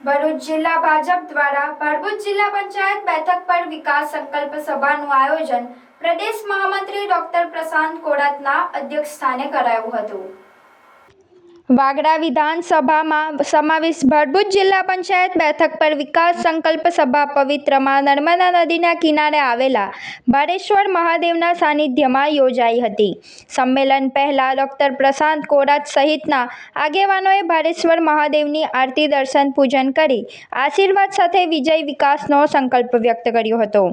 ભરૂચ જિલ્લા ભાજપ દ્વારા ભરૂચ જિલ્લા પંચાયત બેઠક પર વિકાસ સંકલ્પ સભાનું આયોજન પ્રદેશ મહામંત્રી ડોક્ટર પ્રશાંત કોડાતના અધ્યક્ષસ્થાને કરાયું હતું। વાગડા વિધાનસભામાં સમાવેશ ભરૂચ જિલ્લા પંચાયત બેઠક પર વિકાસ સંકલ્પ સભા પવિત્રમાં નર્મદા નદીના કિનારે આવેલા બારેશ્વર મહાદેવના સાનિધ્યમાં યોજાઈ હતી। સંમેલન પહેલા ડોક્ટર પ્રશાંત કોડાત સહિતના આગેવાનોએ બારેશ્વર મહાદેવની આરતી દર્શન પૂજન કરી આશીર્વાદ સાથે વિજય વિકાસનો સંકલ્પ વ્યક્ત કર્યો હતો।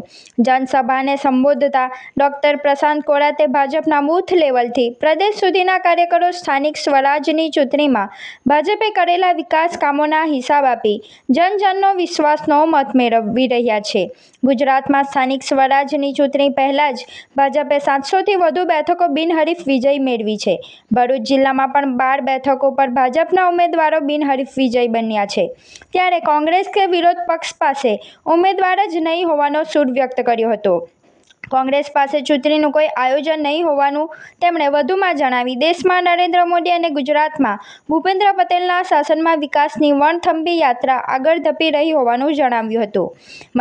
જનસભાને સંબોધતા ડોક્ટર પ્રશાંત કોડાતે ભાજપના બૂથ લેવલથી પ્રદેશ સુધીના કાર્યકરો સ્થાનિક સ્વરાજની ચૂંટણીમાં ભાજપે કરેલા વિકાસ કામોના હિસાબ આપી જનજનનો વિશ્વાસનો મત મેળવી રહ્યા છે। ગુજરાતમાં સ્થાનિક સ્વરાજની ચૂંટણી પહેલાં જ ભાજપે 700થી વધુ બેઠકો બિનહરીફ વિજય મેળવી છે। ભરૂચ જિલ્લામાં પણ 12 બેઠકો પર ભાજપના ઉમેદવારો બિનહરીફ વિજય બન્યા છે, ત્યારે કોંગ્રેસ કે વિરોધ પક્ષ પાસે ઉમેદવાર જ નહીં હોવાનો સૂર વ્યક્ત કર્યો હતો। કોંગ્રેસ પાસે ચૂંટણીનું કોઈ આયોજન નહીં હોવાનું તેમણે વધુમાં જણાવી દેશમાં નરેન્દ્ર મોદી અને ગુજરાતમાં ભૂપેન્દ્ર પટેલના શાસનમાં વિકાસની વણથંભી યાત્રા આગળ ધપી રહી હોવાનું જણાવ્યું હતું।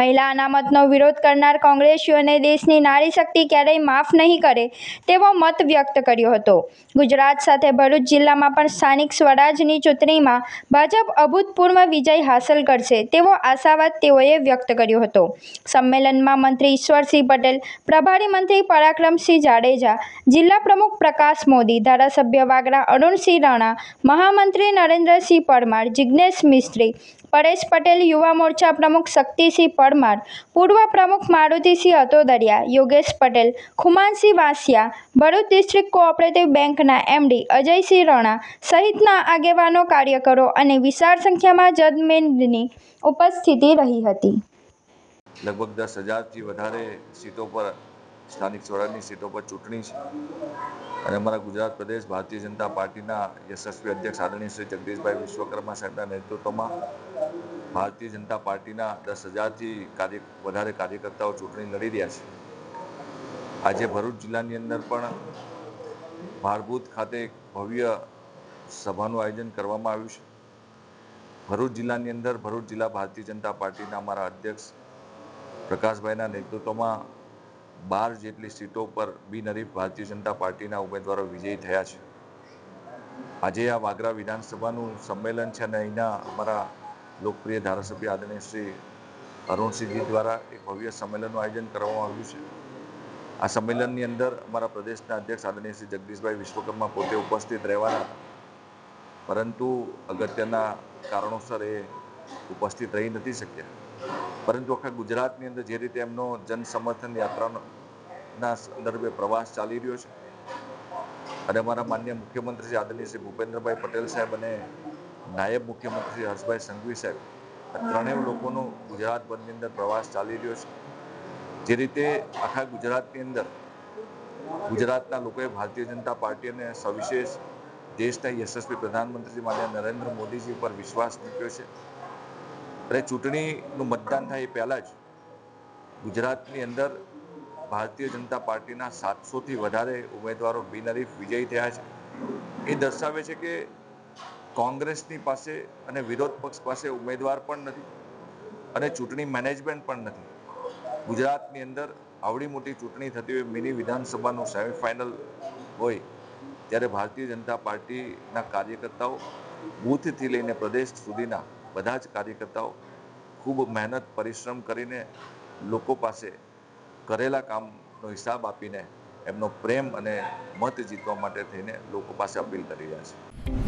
મહિલા અનામતનો વિરોધ કરનાર કોંગ્રેસીઓને દેશની નારી શક્તિ ક્યારેય માફ નહીં કરે તેવો મત વ્યક્ત કર્યો હતો। ગુજરાત સાથે ભરૂચ જિલ્લામાં પણ સ્થાનિક સ્વરાજની ચૂંટણીમાં ભાજપ અભૂતપૂર્વ વિજય હાંસલ કરશે તેવો આશાવાદ તેઓએ વ્યક્ત કર્યો હતો। સંમેલનમાં મંત્રી ઈશ્વરસિંહ પટેલ, પ્રભારી મંત્રી પરાક્રમસિંહ જાડેજા, જિલ્લા પ્રમુખ પ્રકાશ મોદી, ધારાસભ્ય વાગડા અરુણસિંહ રાણા, મહામંત્રી નરેન્દ્રસિંહ પરમાર, જિજ્ઞેશ મિસ્ત્રી, પરેશ પટેલ, યુવા મોરચા પ્રમુખ શક્તિસિંહ પરમાર, પૂર્વ પ્રમુખ મારુતિસિંહ અતોદરિયા, યોગેશ પટેલ, ખુમાનસિંહ વાસિયા, ભરૂચ ડિસ્ટ્રિક્ટ કોઓપરેટિવ બેંકના એમડી અજયસિંહ રાણા સહિતના આગેવાનો, કાર્યકરો અને વિશાળ સંખ્યામાં જનમેદની ઉપસ્થિતિ રહી હતી। લગભગ 10,000થી વધારે સીટો પર સ્થાનિક સ્વરાજની સીટો પર ચૂંટણી છે અને અમારા ગુજરાત પ્રદેશ ભારતીય જનતા પાર્ટીના યશસ્વી અધ્યક્ષ આદરણીય શ્રી જગદીશભાઈ વિશ્વકર્મા સાહેબના નેતૃત્વમાં ભારતીય જનતા પાર્ટીના 10,000થી વધારે કાર્યકર્તાઓ ચૂંટણી લડી રહ્યા છે। આજે ભરૂચ જિલ્લાની અંદર પણ ભારભૂત ખાતે એક ભવ્ય સભાનું આયોજન કરવામાં આવ્યું છે। ભરૂચ જિલ્લાની અંદર ભરૂચ જિલ્લા ભારતીય જનતા પાર્ટીના અમારા અધ્યક્ષ પ્રકાશભાઈના નેતૃત્વમાં 12 જેટલી સીટો પર બિનહરીફ ભારતીય જનતા પાર્ટીના ઉમેદવારો વિજયી થયા છે। આજે આ વાગરા વિધાનસભાનું સંમેલન છે અને અહીંના અમારા લોકપ્રિય ધારાસભ્ય આદરણીય શ્રી અરુણસિંહજી દ્વારા એક ભવ્ય સંમેલનનું આયોજન કરવામાં આવ્યું છે। આ સંમેલનની અંદર અમારા પ્રદેશના અધ્યક્ષ આદરણીય શ્રી જગદીશભાઈ વિશ્વકર્મા પોતે ઉપસ્થિત રહેવાના હતા, પરંતુ અગત્યના કારણોસર એ ઉપસ્થિત રહી નથી શક્યા। પરંતુ આખા ગુજરાતની અંદર જે રીતે એમનો જન સમર્થન યાત્રાના સંદર્ભે પ્રવાસ ચાલી રહ્યો છે અને અમારા માનનીય મુખ્યમંત્રી શ્રી આદરણીય શ્રી ભૂપેન્દ્રભાઈ પટેલ સાહેબ અને નાયબ મુખ્યમંત્રી શ્રી હર્ષભાઈ સંઘવી સાહેબ, આ ત્રણેય લોકોનો ગુજરાતભરની અંદર પ્રવાસ ચાલી રહ્યો છે। જે રીતે આખા ગુજરાતની અંદર ગુજરાતના લોકોએ ભારતીય જનતા પાર્ટી અને સવિશેષ દેશના યશસ્વી પ્રધાનમંત્રી માનનીય નરેન્દ્ર મોદીજી પર વિશ્વાસ મૂક્યો છે અને ચૂંટણીનું મતદાન થાય એ પહેલાં જ ગુજરાતની અંદર ભારતીય જનતા પાર્ટીના 700થી વધારે ઉમેદવારો બિનહરીફ વિજયી થયા છે। એ દર્શાવે છે કે કોંગ્રેસની પાસે અને વિરોધ પક્ષ પાસે ઉમેદવાર પણ નથી અને ચૂંટણી મેનેજમેન્ટ પણ નથી। ગુજરાતની અંદર આવડી મોટી ચૂંટણી થતી હોય, મિની વિધાનસભાનું સેમિફાઇનલ હોય, ત્યારે ભારતીય જનતા પાર્ટીના કાર્યકર્તાઓ બૂથથી લઈને પ્રદેશ સુધીના બધા જ કાર્યકર્તાઓ ખૂબ મહેનત પરિશ્રમ કરીને લોકો પાસે કરેલા કામનો હિસાબ આપીને એમનો પ્રેમ અને મત જીતવા માટે થઈને લોકો પાસે અપીલ કરી રહ્યા છે।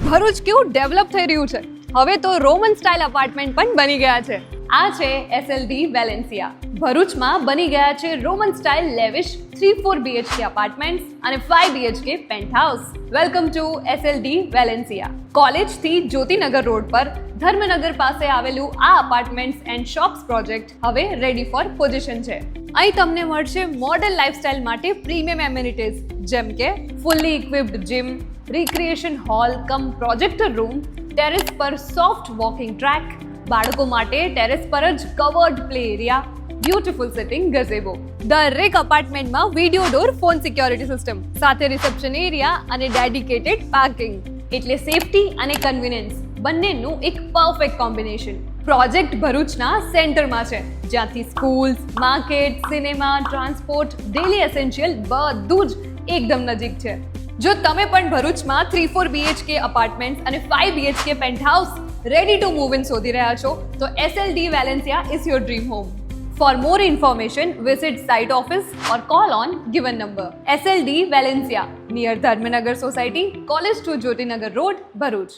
ભરૂચ કેવું ડેવલપ થઈ રહ્યું છે, હવે તો રોમન સ્ટાઇલ અપાર્ટમેન્ટ પણ બની ગયા છે। આ છે SLD વેલેન્સિયા। ભરૂચમાં બની ગયા છે Roman style lavish 3-4 BHK apartments અને 5 BHK penthouse. Welcome to SLD Valencia. કોલેજથી જ્યોતિનગર રોડ પર ધર્મનગર પાસે આવેલું આ અપાર્ટમેન્ટ્સ એન્ડ શોપ્સ પ્રોજેક્ટ હવે રેડી ફોર પોઝિશન છે। અહીં તમને મળશે મોડર્ન લાઇફસ્ટાઇલ માટે પ્રીમિયમ એમિનિટીઝ જેમ કે fully equipped gym, recreation hall cum projector room, terrace પર સોફ્ટ વોકિંગ ટ્રેક, બાળકો માટે ટેરેસ પર જ covered play area, beautiful sitting gazebo. દરેક અપાર્ટમેન્ટમાં video door phone security system સાથે રિસેપ્શન એરિયા અને ડેડિકેટેડ પાર્કિંગ, એટલે સેફટી અને કન્વીનિયન્સ બંનેનું એક પરફેક્ટ કોમ્બિનેશન। પ્રોજેક્ટ ભરૂચના સેન્ટરમાં છે, જ્યાંથી schools, market, cinema, transport, daily essential બધું જ એકદમ નજીક છે. જો તમે પણ ભરૂચમાં 3-4 BHK અપાર્ટમેન્ટ્સ અને 5 BHK penthouse ready to move in શોધી રહ્યા છો, તો SLD Valencia is your dream home. For more information, visit site office or call on given number. SLD Valencia, near Dharmanagar Society, College to Jyotinagar Road, Bharuch.